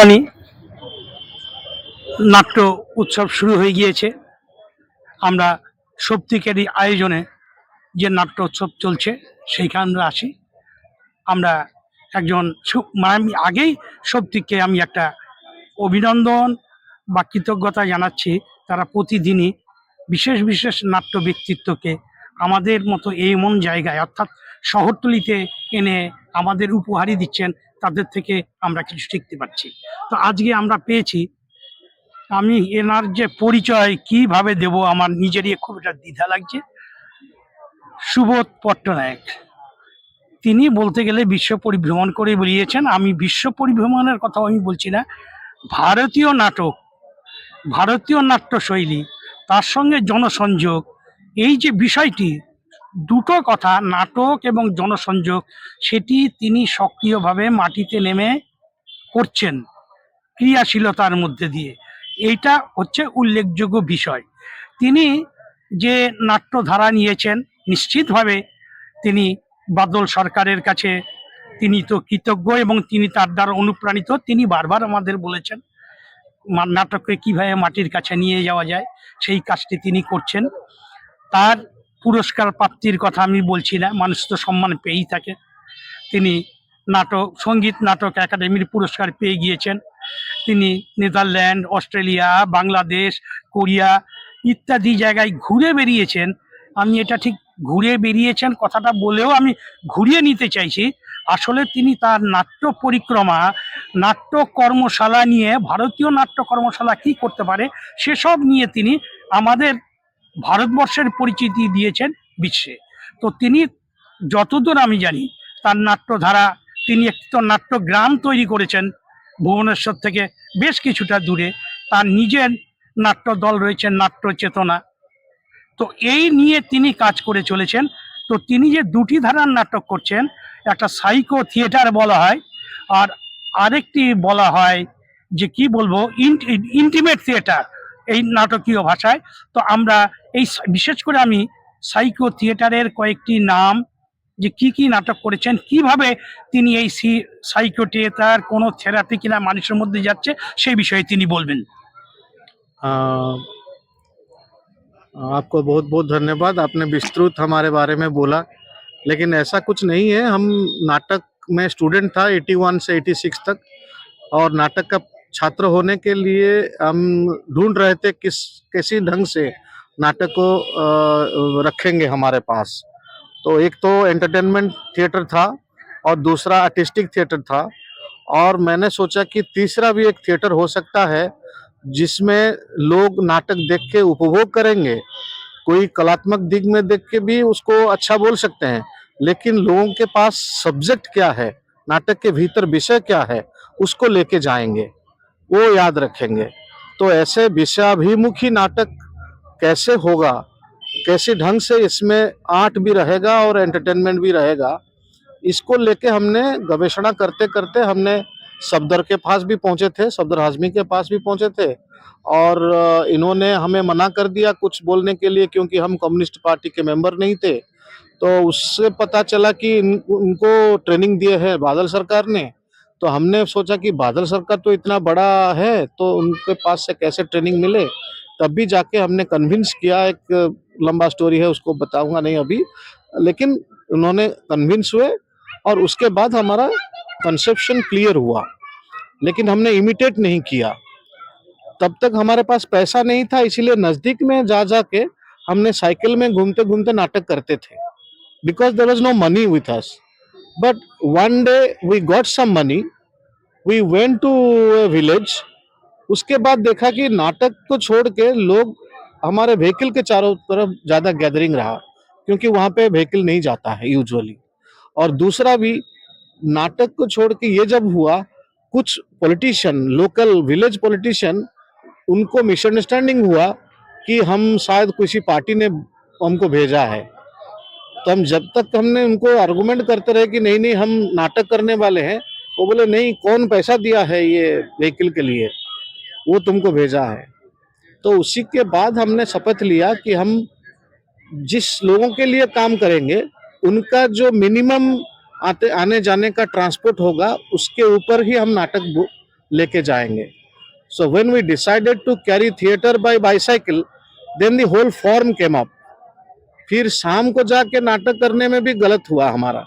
কল্যাণী নাট্য উৎসব শুরু হয়ে গিয়েছে। আমরা সপ্তিকেরই আয়োজনে যে নাট্য উৎসব চলছে সেইখানে আমরা আসি। আমরা একজন আমি আগেই সপ্তিককে আমি একটা অভিনন্দন বা কৃতজ্ঞতা জানাচ্ছি। তারা প্রতিদিনই বিশেষ বিশেষ নাট্য ব্যক্তিত্বকে আমাদের মতো এমন জায়গায় অর্থাৎ শহরতলিতে এনে আমাদের উপহারই দিচ্ছেন। তাদের থেকে আমরা কিছু শিখতে পারছি। তো আজকে আমরা পেয়েছি, আমি এনার যে পরিচয় কিভাবে দেব আমার নিজেরই খুব একটা দ্বিধা লাগছে। সুবোধ পট্টনায়ক, তিনি বলতে গেলে বিশ্ব পরিভ্রমণ করে বেরিয়েছেন। আমি বিশ্ব পরিভ্রমণের কথাও আমি বলছি না, ভারতীয় নাটক, ভারতীয় নাট্যশৈলী, তার সঙ্গে জনসংযোগ, এই যে বিষয়টি, দুটো কথা, নাটক এবং জনসংযোগ, সেটি তিনি সক্রিয়ভাবে মাটিতে নেমে করছেন ক্রিয়াশীলতার মধ্যে দিয়ে। এইটা হচ্ছে উল্লেখযোগ্য বিষয়। তিনি যে নাট্যধারা নিয়েছেন, নিশ্চিতভাবে তিনি বাদল সরকারের কাছে তিনি তো কৃতজ্ঞ এবং তিনি তার দ্বারা অনুপ্রাণিত। তিনি বারবার আমাদের বলেছেন নাটককে কিভাবে মাটির কাছে নিয়ে যাওয়া যায়, সেই কাজটি তিনি করছেন। তার পুরস্কার প্রাপ্তির কথা আমি বলছি না, মানুষ তো সম্মান পেয়েই থাকে। তিনি সঙ্গীত নাটক একাডেমির পুরস্কার পেয়ে গিয়েছেন। তিনি নেদারল্যান্ড, অস্ট্রেলিয়া, বাংলাদেশ, কোরিয়া ইত্যাদি জায়গায় ঘুরে বেরিয়েছেন। আমি এটা ঠিক ঘুরে বেরিয়েছেন কথাটা বলেও আমি ঘুরিয়ে নিতে চাইছি। আসলে তিনি তার নাট্য পরিক্রমা, নাট্য কর্মশালা নিয়ে, ভারতীয় নাট্য কর্মশালা কি করতে পারে সেসব নিয়ে তিনি আমাদের ভারতবর্ষের পরিচিতি দিয়েছেন বিশ্বে। তো তিনি যতদূর আমি জানি, তার নাট্যধারা, তিনি একটি তো নাট্যগ্রাম তৈরি করেছেন ভুবনেশ্বর থেকে বেশ কিছুটা দূরে। তার নিজের নাট্য দল রয়েছে, নাট্য চেতনা। তো এই নিয়ে তিনি কাজ করে চলেছেন। তো তিনি যে দুটি ধারার নাটক করছেন, একটা সাইকো থিয়েটার বলা হয়, আর আরেকটি বলা হয় যে কি বলবো, ইন্টিমেট থিয়েটার এই নাটকীয় ভাষায়। তো আমরা এই বিশেষ করে আমি সাইকো থিয়েটারের কয়েকটি নাম, যে কি কি নাটক করেছেন, কিভাবে তিনি এই সাইকো থিয়েটার কোনো থেরাপি কিনা মানুষের মধ্যে যাচ্ছে, সেই বিষয়ে তিনি বলবেন। आपको बहुत बहुत धन्यवाद। आपने विस्तृत हमारे बारे में बोला, लेकिन ऐसा कुछ नहीं है। हम नाटक में स्टूडेंट था 81 से 86 तक, और नाटक का छात्र होने के लिए हम ढूंढ रहे थे किसी ढंग से नाटक को रखेंगे हमारे पास। तो एक तो एंटरटेनमेंट थिएटर था और दूसरा आर्टिस्टिक थिएटर था, और मैंने सोचा कि तीसरा भी एक थिएटर हो सकता है जिसमें लोग नाटक देख के उपभोग करेंगे। कोई कलात्मक दिग में देख के भी उसको अच्छा बोल सकते हैं, लेकिन लोगों के पास सब्जेक्ट क्या है, नाटक के भीतर विषय क्या है, उसको लेके जाएंगे, वो याद रखेंगे। तो ऐसे विषयाभिमुखी नाटक कैसे होगा, कैसे ढंग से इसमें आर्ट भी रहेगा और एंटरटेनमेंट भी रहेगा, इसको लेके हमने गवेषणा करते करते हमने सफदर के पास भी पहुंचे थे, सफदर हाजमी के पास भी पहुंचे थे, और इन्होंने हमें मना कर दिया कुछ बोलने के लिए, क्योंकि हम कम्युनिस्ट पार्टी के मेंबर नहीं थे। तो उससे पता चला कि उनको ट्रेनिंग दिए है बादल सरकार ने। तो हमने सोचा कि बादल सरकार तो इतना बड़ा है, तो उनके पास से कैसे ट्रेनिंग मिले। तब भी जाके हमने कन्विंस किया, एक लंबा स्टोरी है, उसको बताऊंगा नहीं अभी, लेकिन उन्होंने कन्विंस हुए, और उसके बाद हमारा कंसेप्शन क्लियर हुआ। लेकिन हमने इमिटेट नहीं किया, तब तक हमारे पास पैसा नहीं था, इसीलिए नजदीक में जा के हमने साइकिल में घूमते घूमते नाटक करते थे, because there was no money with us. But one day we got some money, we went to village. उसके बाद देखा कि नाटक को छोड़ के लोग हमारे व्हीकल के चारों तरफ ज्यादा गैदरिंग रहा, क्योंकि वहां पे व्हीकल नहीं जाता है यूजुअली। और दूसरा भी, नाटक को छोड़ के ये जब हुआ, कुछ पॉलिटिशियन, लोकल विलेज पॉलिटिशियन, उनको मिसअंडरस्टैंडिंग हुआ कि हम शायद किसी पार्टी ने हमको भेजा है। तो हम जब तक हमने उनको आर्गुमेंट करते रहे कि नहीं नहीं हम नाटक करने वाले हैं, वो बोले नहीं, कौन पैसा दिया है ये व्हीकल के लिए, वो तुमको भेजा है। तो उसी के बाद हमने शपथ लिया कि हम जिस लोगों के लिए काम करेंगे, उनका जो मिनिमम आने जाने का ट्रांसपोर्ट होगा, उसके ऊपर ही हम नाटक लेके जाएंगे. So when we decided to carry theater by bicycle, then the whole form came up. फिर शाम को जाके नाटक करने में भी गलत हुआ हमारा.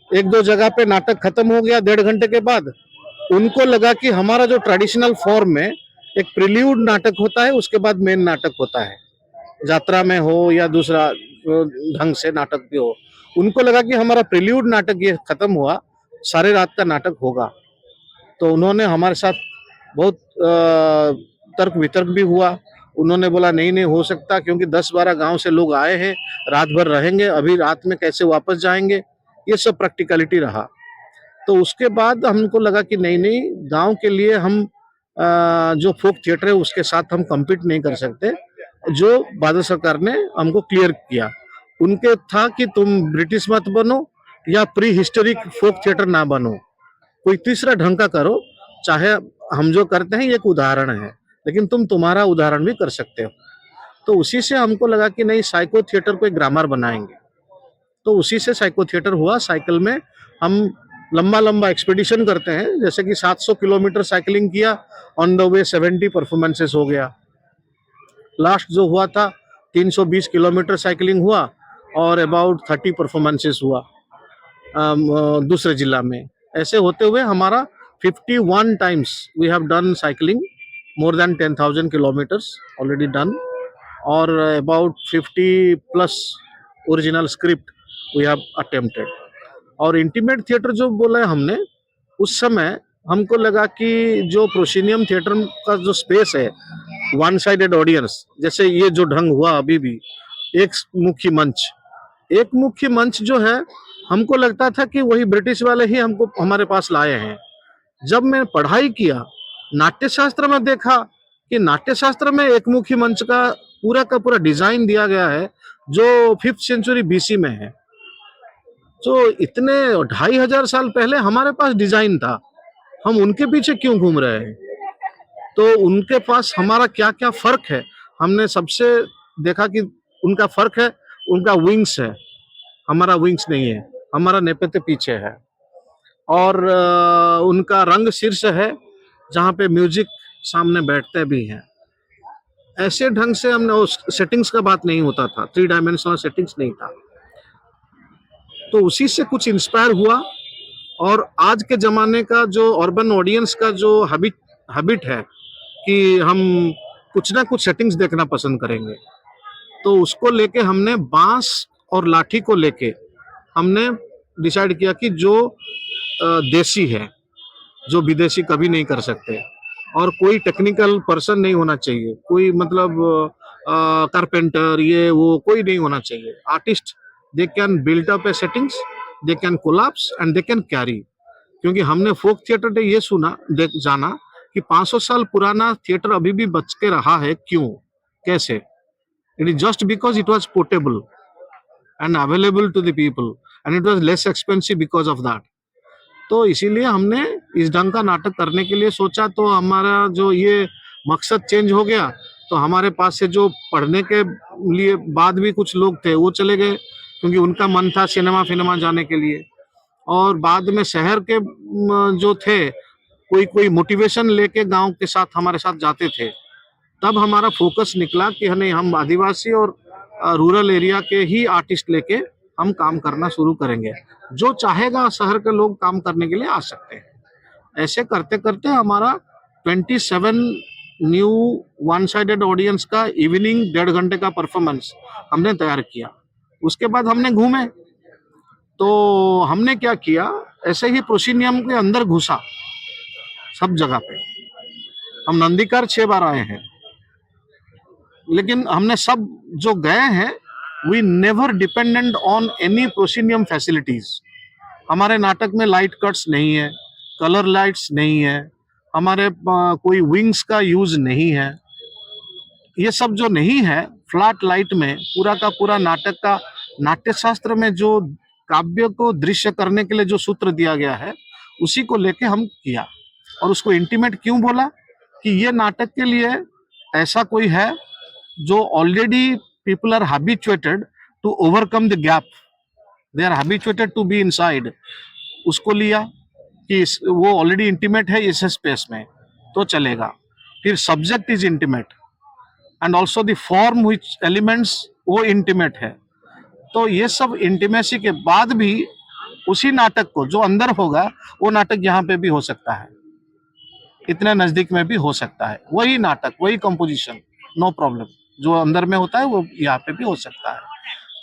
एक दो जगह पे नाटक खत्म हो गया 1.5 घंटे के बाद. उनको लगा कि हमारा जो ट्रेडिशनल फॉर्म में एक प्रिल्यूड नाटक होता है, उसके बाद मेन नाटक होता है, यात्रा में हो या दूसरा ढंग से नाटक भी हो. उनको लगा कि हमारा प्रिल्यूड नाटक ये खत्म हुआ, सारे रात का नाटक होगा. तो उन्होंने हमारे साथ बहुत तर्क वितर्क भी हुआ. उन्होंने बोला नहीं नहीं हो सकता, क्योंकि 10-12 गांव से लोग आए हैं, रात भर रहेंगे, अभी रात में कैसे वापस जाएंगे. ये सब प्रैक्टिकलिटी रहा. तो उसके बाद हमको लगा कि नहीं नहीं, गांव के लिए हम जो फोक थिएटर है उसके साथ हम कम्पीट नहीं कर सकते. जो भारत सरकार ने हमको क्लियर किया, उनके था कि तुम ब्रिटिश मत बनो या प्री हिस्टोरिक फोक थिएटर ना बनो, कोई तीसरा ढंग का करो. चाहे हम जो करते हैं ये एक उदाहरण है, लेकिन तुम तुम्हारा उदाहरण भी कर सकते हो. तो उसी से हमको लगा कि नहीं, साइको थिएटर को एक ग्रामर बनाएंगे. तो उसी से साइको थिएटर हुआ. साइकिल में हम लंबा लंबा एक्सपीडिशन करते हैं, जैसे कि 700 किलोमीटर साइकिलिंग किया, ऑन द वे 70 परफॉर्मेंसेस हो गया. लास्ट जो हुआ था 320 किलोमीटर साइकिलिंग हुआ और अबाउट 30 परफॉर्मेंसेस हुआ दूसरे जिला में. ऐसे होते हुए हमारा 51 times we have done cycling, more than 10,000 kilometers already done, और about 50 plus original script we have attempted. और इंटीमेट थिएटर जो बोला है हमने, उस समय हमको लगा कि जो प्रोसिनियम थिएटर का जो स्पेस है, वन साइडेड ऑडियंस, जैसे ये जो ढंग हुआ अभी भी, एक मुख्य मंच जो है, हमको लगता था कि वही ब्रिटिश वाले ही हमको हमारे पास लाए हैं. जब मैं पढ़ाई किया, नाट्यशास्त्र में देखा कि नाट्यशास्त्र में एक मुख्य मंच का पूरा डिजाइन दिया गया है जो 5th सेंचुरी BC में है. तो इतने 2500 साल पहले हमारे पास डिजाइन था, हम उनके पीछे क्यों घूम रहे हैं. तो उनके पास हमारा क्या क्या फर्क है, हमने सबसे देखा कि उनका फर्क है, उनका विंग्स है, हमारा विंग्स नहीं है, हमारा नेपथ्य पीछे है. और उनका रंग शीर्ष है, जहाँ पे म्यूजिक सामने बैठते भी हैं. ऐसे ढंग से हमने, उस सेटिंग्स का बात नहीं होता था, 3 डायमेंशनल सेटिंग्स नहीं था. तो उसी से कुछ इंस्पायर हुआ. और आज के जमाने का जो अर्बन ऑडियंस का जो हैबिट है कि हम कुछ ना कुछ सेटिंग्स देखना पसंद करेंगे, तो उसको लेके हमने बांस और लाठी को लेके हमने डिसाइड किया कि जो देसी है, जो विदेशी कभी नहीं कर सकते, और कोई टेक्निकल पर्सन नहीं होना चाहिए, कोई मतलब कारपेंटर ये वो कोई नहीं होना चाहिए. Artist, they can build up A settings, they can collapse and they can carry. क्योंकि हमने फोक थिएटर ने ये जाना कि 500 साल पुराना थिएटर अभी भी बच के रहा है. क्यों, कैसे? It is just because it was portable and available to the people and it was less expensive because of that. तो इसीलिए हमने इस ढंग का नाटक करने के लिए सोचा. तो हमारा जो ये मकसद चेंज हो गया. तो हमारे पास से जो पढ़ने के लिए बाद भी कुछ लोग थे, वो चले गए, क्योंकि उनका मन था सिनेमा जाने के लिए. और बाद में शहर के जो थे, कोई मोटिवेशन लेके गांव के साथ हमारे साथ जाते थे. तब हमारा फोकस निकला कि नहीं, हम आदिवासी और रूरल एरिया के ही आर्टिस्ट लेके हम काम करना शुरू करेंगे. जो चाहेगा शहर के लोग काम करने के लिए आ सकते हैं. ऐसे करते करते हमारा 27 न्यू वन साइडेड ऑडियंस का इवनिंग 1.5 घंटे का परफॉर्मेंस हमने तैयार किया. उसके बाद हमने घूमे. तो हमने क्या किया, ऐसे ही प्रोसिनियम के अंदर घुसा सब जगह पे. हम नंदीकार 6 बार आए हैं, लेकिन हमने सब जो गए हैं, we never dependent on any proscenium facilities. हमारे नाटक में लाइट कट्स नहीं है, कलर लाइट्स नहीं है, हमारे कोई विंग्स का यूज नहीं है. ये सब जो नहीं है, फ्लैट लाइट में पूरा का पूरा नाटक का, नाट्यशास्त्र में जो काव्य को दृश्य करने के लिए जो सूत्र दिया गया है, उसी को लेके हम किया. और उसको इंटीमेट क्यों बोला कि ये नाटक के लिए ऐसा कोई है जो already people are habituated to overcome the gap, they are habituated to be inside. उसको लिया कि वो ऑलरेडी इंटीमेट है इस स्पेस में. तो चलेगा। फिर subject is intimate and also the form which elements वो इंटीमेट है। तो ये सब इंटीमेसी के बाद भी उसी नाटक को जो अंदर होगा वो नाटक यहाँ पे भी हो सकता है, इतने नजदीक में भी हो सकता है। वही नाटक, वही कंपोजिशन, नो प्रॉब्लम। जो अंदर में होता है वो यहाँ पे भी हो सकता है।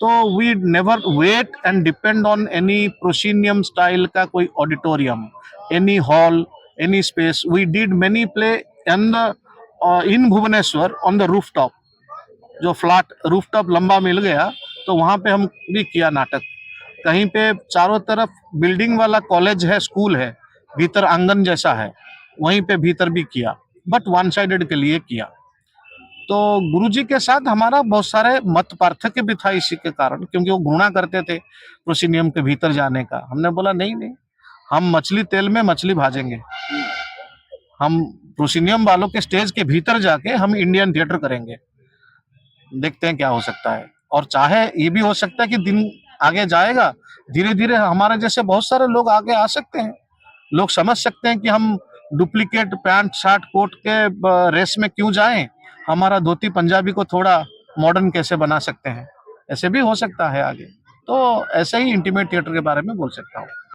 तो we never wait and depend on any proscenium style का कोई auditorium, any hall, any space. We did many play in Bhubaneswar on the roof top, जो फ्लैट रूफ टॉप लंबा मिल गया तो वहां पे हम भी किया नाटक। कहीं पे चारों तरफ बिल्डिंग वाला कॉलेज है, स्कूल है, भीतर आंगन जैसा है, वहीं पे भीतर भी किया, बट वन साइडेड के लिए किया। तो गुरुजी के साथ हमारा बहुत सारे मत पार्थक्य भी था इसी के कारण, क्योंकि वो घृणा करते थे प्रोसीनियम के भीतर जाने का। हमने बोला नहीं नहीं, हम मछली तेल में मछली भाजेंगे, हम प्रोसीनियम वालों के स्टेज के भीतर जाके हम इंडियन थिएटर करेंगे, देखते हैं क्या हो सकता है। और चाहे ये भी हो सकता है कि दिन आगे जाएगा, धीरे धीरे हमारे जैसे बहुत सारे लोग आगे आ सकते हैं। लोग समझ सकते हैं कि हम डुप्लीकेट पैंट शर्ट कोट के रेस में क्यों जाएं, हमारा धोती पंजाबी को थोड़ा मॉडर्न कैसे बना सकते हैं, ऐसे भी हो सकता है आगे। तो ऐसे ही इंटीमेट थिएटर के बारे में बोल सकता हूँ।